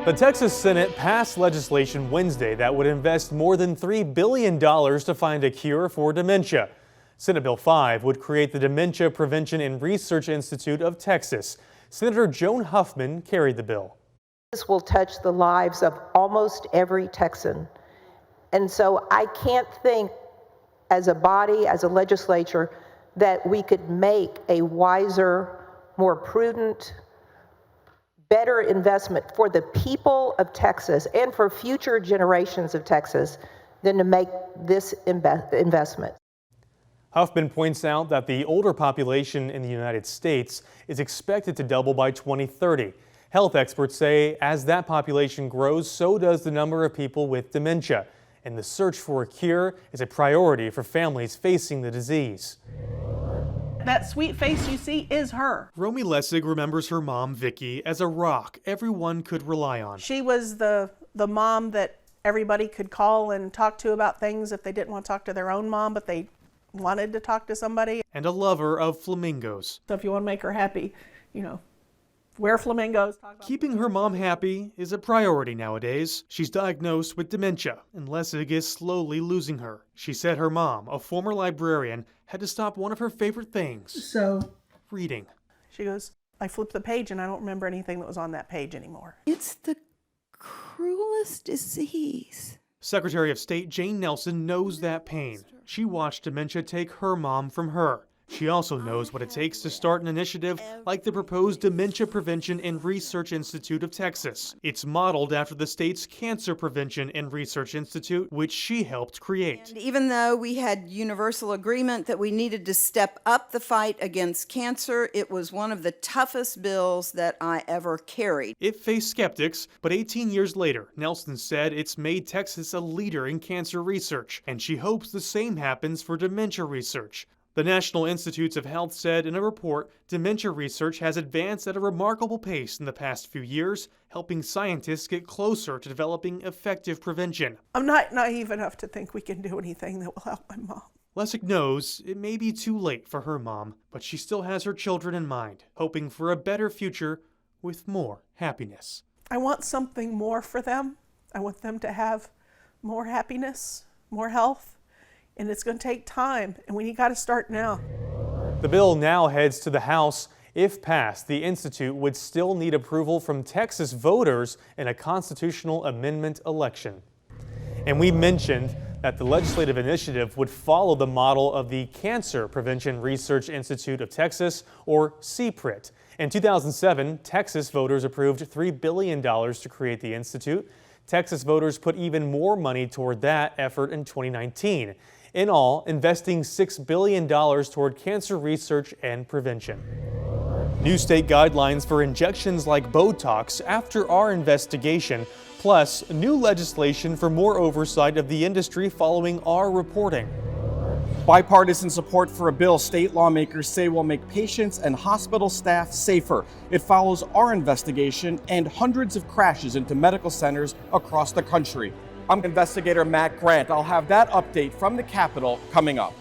The Texas Senate passed legislation Wednesday that would invest more than $3 billion to find a cure for dementia. Senate Bill 5 would create the Dementia Prevention and Research Institute of Texas. Senator Joan Huffman carried the bill. This will touch the lives of almost every Texan. And so I can't think as a body, as a legislature, that we could make a wiser, more prudent, better investment for the people of Texas and for future generations of Texas than to make this investment. Huffman points out that the older population in the United States is expected to double by 2030. Health experts say as that population grows, so does the number of people with dementia. And the search for a cure is a priority for families facing the disease. That sweet face you see is her. Romy Lessig remembers her mom, Vicky, as a rock everyone could rely on. She was the mom that everybody could call and talk to about things if they didn't want to talk to their own mom, but they wanted to talk to somebody. And a lover of flamingos. So if you want to make her happy, wear flamingos. Keeping her mom happy is a priority nowadays. She's diagnosed with dementia, and Lessig is slowly losing her. She said her mom, a former librarian, had to stop one of her favorite things. Reading. She goes, I flipped the page and I don't remember anything that was on that page anymore. It's the cruelest disease. Secretary of State Jane Nelson knows that pain. She watched dementia take her mom from her. She also knows what it takes to start an initiative like the proposed Dementia Prevention and Research Institute of Texas. It's modeled after the state's Cancer Prevention and Research Institute, which she helped create. And even though we had universal agreement that we needed to step up the fight against cancer, it was one of the toughest bills that I ever carried. It faced skeptics, but 18 years later, Nelson said it's made Texas a leader in cancer research, and she hopes the same happens for dementia research. The National Institutes of Health said in a report, dementia research has advanced at a remarkable pace in the past few years, helping scientists get closer to developing effective prevention. I'm not naive enough to think we can do anything that will help my mom. Lessig knows it may be too late for her mom, but she still has her children in mind, hoping for a better future with more happiness. I want something more for them. I want them to have more happiness, more health. And it's going to take time, and we got to start now. The bill now heads to the House. If passed, the Institute would still need approval from Texas voters in a constitutional amendment election. And we mentioned that the legislative initiative would follow the model of the Cancer Prevention Research Institute of Texas, or DPRIT. In 2007, Texas voters approved $3 billion to create the institute. Texas voters put even more money toward that effort in 2019. In all, investing $6 billion toward cancer research and prevention. New state guidelines for injections like Botox after our investigation, plus new legislation for more oversight of the industry following our reporting. Bipartisan support for a bill state lawmakers say will make patients and hospital staff safer. It follows our investigation and hundreds of crashes into medical centers across the country. I'm investigator Matt Grant. I'll have that update from the Capitol coming up.